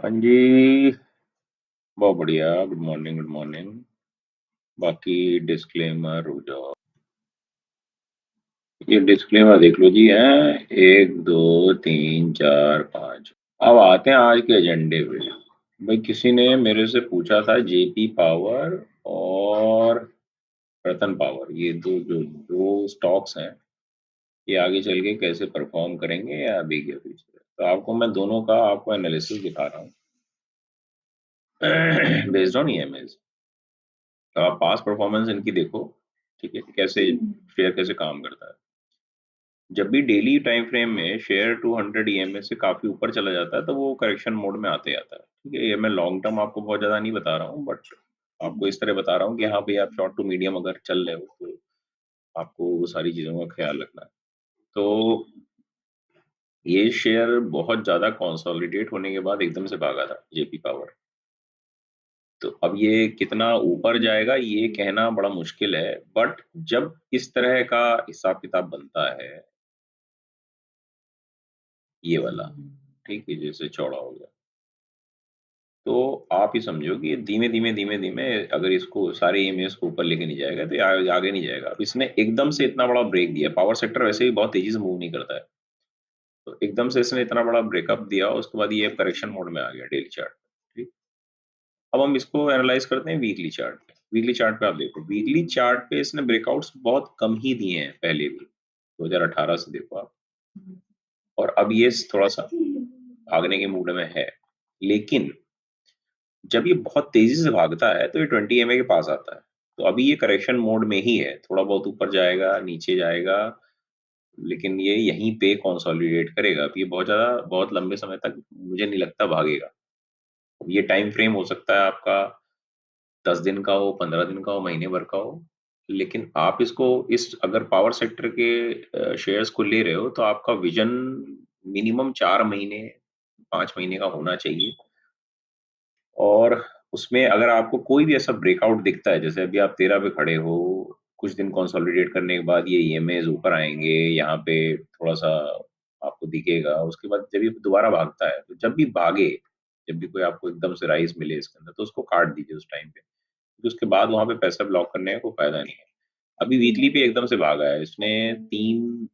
हाँ जी, बहुत बढ़िया। Good morning, good morning. बाकी डिस्क्लेमर रुक जाओ। ये डिस्क्लेमर देख लो जी हैं। 1 2 3 4 5। अब आते हैं आज के एजेंडे पे। भाई किसी ने मेरे से पूछा था जेपी पावर और रतन पावर, ये दो स्टॉक्स हैं, ये आगे चल के कैसे परफॉर्म करेंगे या अभी के पीछे। तो आपको मैं दोनों का आपको एनालिसिस दिखा रहा हूँ बेस्ड ऑन ईएमएस। तो आप पास परफॉर्मेंस इनकी देखो, ठीक है, कैसे शेयर कैसे काम करता है। जब भी डेली टाइम फ्रेम में शेयर 200 ईएमए से काफी ऊपर चला जाता है तो वो करेक्शन मोड में आते आता है। ठीक है, ये मैं लॉन्ग टर्म आपको बहुत ज्यादा नहीं बता रहा हूँ, बट आपको इस तरह बता रहा हूँ कि हाँ भाई, आप शॉर्ट टू मीडियम अगर चल रहे हो तो आपको वो सारी चीजों का ख्याल रखना है। तो ये शेयर बहुत ज्यादा कंसोलिडेट होने के बाद एकदम से भागा था जेपी पावर। तो अब ये कितना ऊपर जाएगा ये कहना बड़ा मुश्किल है, बट जब इस तरह का हिसाब किताब बनता है, ये वाला, ठीक है, जैसे चौड़ा हो गया, तो आप ही समझो कि धीमे धीमे धीमे धीमे अगर इसको सारे ईएमएस को ऊपर लेके नहीं जाएगा तो ये आगे नहीं जाएगा। अब इसने एकदम से इतना बड़ा ब्रेक दिया, पावर सेक्टर वैसे भी बहुत तेजी से मूव नहीं करता है, तो एकदम से इसने इतना बड़ा ब्रेकअप दिया, उसके बाद ये करेक्शन मोड में आ गया डेली चार्ट। ठीक। अब हम इसको एनालाइज करते हैं वीकली चार्ट पे। वीकली चार्ट पे आप देखो, वीकली चार्ट पे इसने ब्रेकआउट्स बहुत कम ही दिए हैं पहले भी। 2018 से देखो आप, और अब ये थोड़ा सा भागने के मूड में है। लेकिन जब ये बहुत तेजी से भागता है तो ये 20 एमए के पास आता है। तो अभी ये करेक्शन मोड में ही है, थोड़ा बहुत ऊपर जाएगा नीचे जाएगा, लेकिन ये यहीं पे कंसोलिडेट करेगा। अब ये बहुत ज्यादा बहुत लंबे समय तक मुझे नहीं लगता भागेगा। ये टाइम फ्रेम हो सकता है आपका 10 दिन का हो, 15 दिन का हो, महीने भर का हो। लेकिन आप इसको इस अगर पावर सेक्टर के शेयर्स को ले रहे हो तो आपका विजन मिनिमम 4 महीने 5 महीने का होना चाहिए। और उसमें अगर आपको कोई भी ऐसा ब्रेकआउट दिखता है, जैसे अभी आप 13 पे खड़े हो, कुछ दिन कंसोलिडेट करने के बाद ये ईएमएस ऊपर आएंगे, यहाँ पे थोड़ा सा आपको दिखेगा, उसके बाद जब ये दोबारा भागता है, तो जब भी भागे, जब भी कोई आपको एकदम से राइज मिले इसके अंदर, तो उसको काट दीजिए उस टाइम पे, क्योंकि उसके बाद वहां पे पैसा ब्लॉक करने का कोई फायदा नहीं है। अभी वीकली पे एकदम से भागा है, इसने 3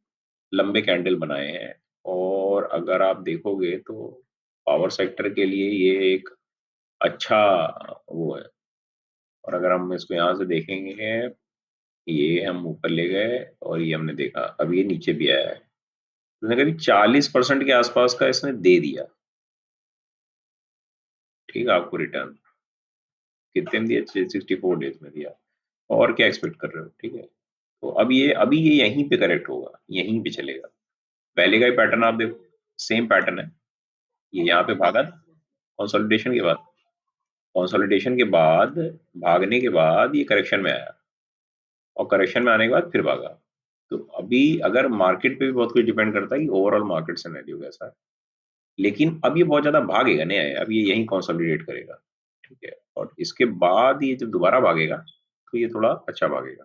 लंबे कैंडल बनाए हैं, और अगर आप देखोगे तो पावर सेक्टर के लिए ये एक अच्छा वो है। और अगर हम इसको यहाँ से देखेंगे, ये हम ऊपर ले गए और ये हमने देखा अब ये नीचे भी आया है, तो इसने करीब 40% के आसपास का इसने दे दिया। ठीक है, आपको रिटर्न कितने में दिया? 64 डेज में दिया। और क्या एक्सपेक्ट कर रहे हो? ठीक है, तो अभी ये यहीं पे करेक्ट होगा, यहीं पे चलेगा। पहले का ही पैटर्न आप देखो, सेम पैटर्न है। ये यहाँ पे भागा कंसोलिडेशन के बाद, कंसोलिडेशन के बाद भागने के बाद ये करेक्शन में आया, और करेक्शन में आने के बाद फिर भागा। तो अभी अगर मार्केट पे भी बहुत कुछ डिपेंड करता है कि ओवरऑल मार्केट सिनेरियो कैसा है, लेकिन अब ये बहुत ज्यादा भागेगा नहीं आया, अब ये यहीं कंसोलिडेट करेगा। ठीक है, और इसके बाद ये जब दोबारा भागेगा तो ये थोड़ा अच्छा भागेगा।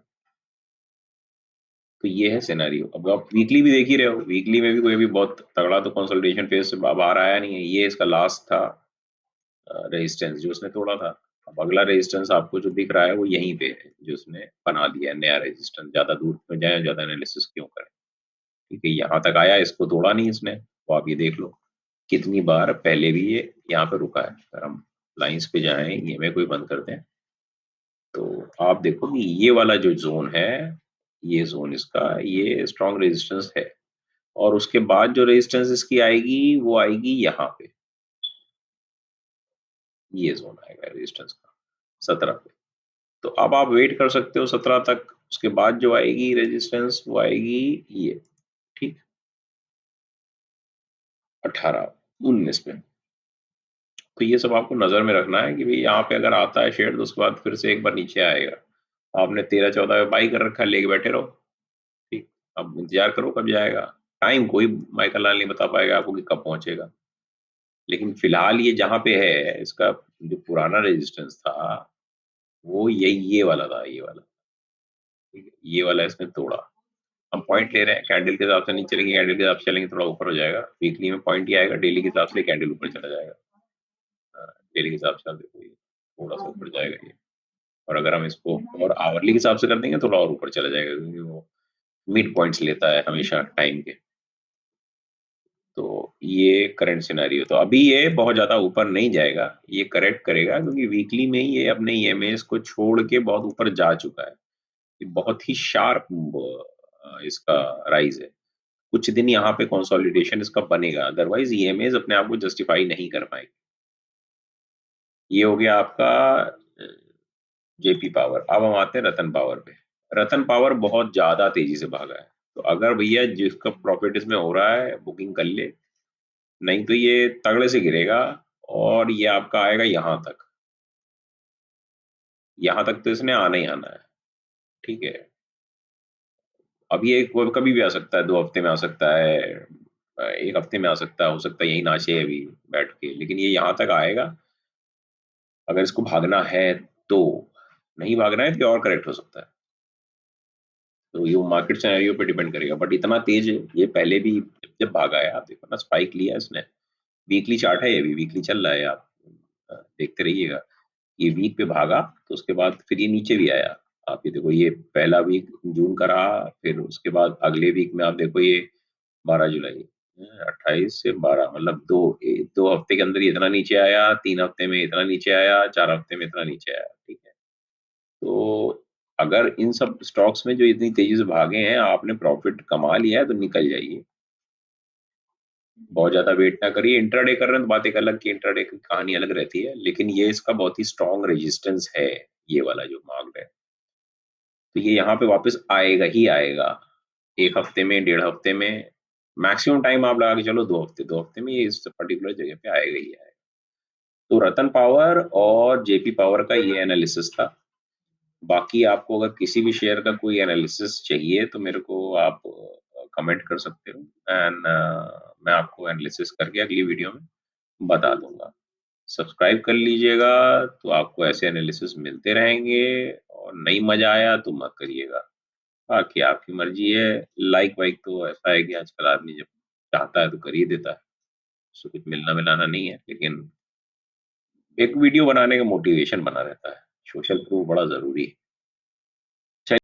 तो ये है सिनेरियो। अब आप वीकली भी देख ही रहे हो, वीकली में भी कोई भी बहुत तगड़ा तो कंसोलिडेशन फेज से बाहर आया नहीं है। ये इसका लास्ट था रेजिस्टेंस जो उसने तोड़ा था। अब अगला रेजिस्टेंस आपको जो दिख रहा है वो यहीं पे है, जो उसने बना दिया है नया रेजिस्टेंस। ज्यादा दूर में जाए, ज्यादा एनालिसिस क्यों करें। ठीक है, यहाँ तक आया, इसको तोड़ा नहीं इसने, तो आप ये देख लो कितनी बार पहले भी ये यहाँ पे रुका है। अगर हम लाइंस पे जाएं, ये में कोई बंद करते हैं, तो आप देखो कि ये वाला जो जोन है, ये जोन इसका ये स्ट्रॉन्ग रेजिस्टेंस है। और उसके बाद जो रेजिस्टेंस इसकी आएगी वो आएगी यहाँ पे, ये जोन आएगा रेजिस्टेंस का 17 पे। तो अब आप वेट कर सकते हो 17 तक, उसके बाद जो आएगी रेजिस्टेंस वो आएगी ये, ठीक, 18 19 पे। तो ये सब आपको नजर में रखना है कि भाई यहाँ पे अगर आता है शेयर तो उसके बाद फिर से एक बार नीचे आएगा। आपने 13 14 पे बाई कर रखा है, लेके बैठे रहो। ठीक, अब इंतजार करो कब जाएगा। टाइम कोई माइकल लाल नहीं बता पाएगा आपको कि कब पहुंचेगा। लेकिन फिलहाल ये जहाँ पे है, इसका जो पुराना रेजिस्टेंस था वो ये वाला था, ये वाला। ठीक है, ये वाला इसने तोड़ा। हम पॉइंट ले रहे हैं, कैंडल के हिसाब से नहीं चलेंगे, कैंडल के हिसाब से चलेंगे थोड़ा ऊपर हो जाएगा। वीकली में पॉइंट ही आएगा, डेली के हिसाब से कैंडल ऊपर चला जाएगा। डेली के हिसाब से आप देखो ये थोड़ा-सा ऊपर जाएगा ये। और अगर हम इसको और आवरली के हिसाब से कर देंगे थोड़ा और ऊपर चला जाएगा क्योंकि वो मिड पॉइंट्स लेता है हमेशा टाइम के। तो ये करंट सिनेरियो तो अभी ये बहुत ज़्यादा ऊपर नहीं जाएगा, ये करेक्ट करेगा क्योंकि वीकली में ही ये अपने ईएमएस को छोड़ के बहुत ऊपर जा चुका है। ये बहुत ही शार्प इसका राइज़ है। कुछ दिन यहाँ पे कंसोलिडेशन इसका बनेगा, अदरवाइज़ ईएमएस अपने आप को जस्टिफाई नहीं कर पाएँगे। ये हो गया आपका जेपी पावर। अब हम आते हैं रतन पावर पे। रतन पावर बहुत ज़्यादा तेज़ी से भागा है। तो अगर भैया जिसका प्रॉफ़िट इसमें हो रहा है, बुकिंग कर ले, नहीं तो ये तगड़े से गिरेगा और ये आपका आएगा यहाँ तक। यहाँ तक तो इसने आना ही आना है, ठीक है? अब ये वो कभी भी आ सकता है, 2 हफ्ते में आ सकता है 1 हफ्ते में आ सकता है, हो सकता है यहीं नाचे अभी बैठ के, लेकिन ये यहाँ तक आएगा, अगर इसको भागना है तो। नहीं भागना है तो और करेक्ट हो सकता है। तो ये मार्केट सिनेरियो पे डिपेंड करेगा, बट इतना तेज़ ये पहले भी जब भागा है, आप देखो ना स्पाइक लिया है इसने। वीकली चार्ट है ये भी, वीकली चल रहा है आप देखते रहिएगा। ये वीक पे भागा, तो उसके बाद फिर ये नीचे भी आया। आप ये देखो ये पहला वीक जून का रहा, फिर उसके बाद अगले वीक में आप देखो ये 12 जुलाई 28 से 12 मतलब 2 हफ्ते के अंदर ये इतना नीचे आया, 3 हफ्ते में इतना नीचे आया, 4 हफ्ते में इतना नीचे आया, ठीक है? तो अगर इन सब स्टॉक्स में जो इतनी तेज़ी से भागे हैं, आपने प्रॉफ़िट कमा लिया है तो निकल जाइए। बहुत ज़्यादा वेट ना करिए, इंट्राडे कर रहे हैं तो बात एक अलग की इंट्राडे की कहानी अलग रहती है, लेकिन ये इसका बहुत ही स्ट्रॉन्ग रेजिस्टेंस है, ये वाला जो मार्क्ड है। तो ये यहाँ पे वापस आएगा ही आएगा। 1 हफ्ते में, डेढ़ हफ्ते में, मैक्सिमम टाइम आप लगा के चलो 2 हफ्ते में ये इस पर्टिकुलर जगह पे आएगा ही आएगा। तो रतन पावर और जेपी पावर का ये एनालिसिस था। बाकी आपको अगर किसी भी शेयर का कोई एनालिसिस चाहिए तो मेरे को आप कमेंट कर सकते हो एंड मैं आपको एनालिसिस करके अगली वीडियो में बता दूँगा। सब्सक्राइब कर लीजिएगा तो आपको ऐसे एनालिसिस मिलते रहेंगे और नहीं मज़ा आया तो मत करिएगा। बाकी आपकी मर्ज़ी है, लाइक वाइक तो ऐसा है कि आजकल आदमी जब चाहता है तो कर ही देता है। उससे कुछ मिलना-मिलाना नहीं है, लेकिन एक वीडियो बनाने का मोटिवेशन बना रहता है। सोशल प्रूफ बड़ा ज़रूरी है।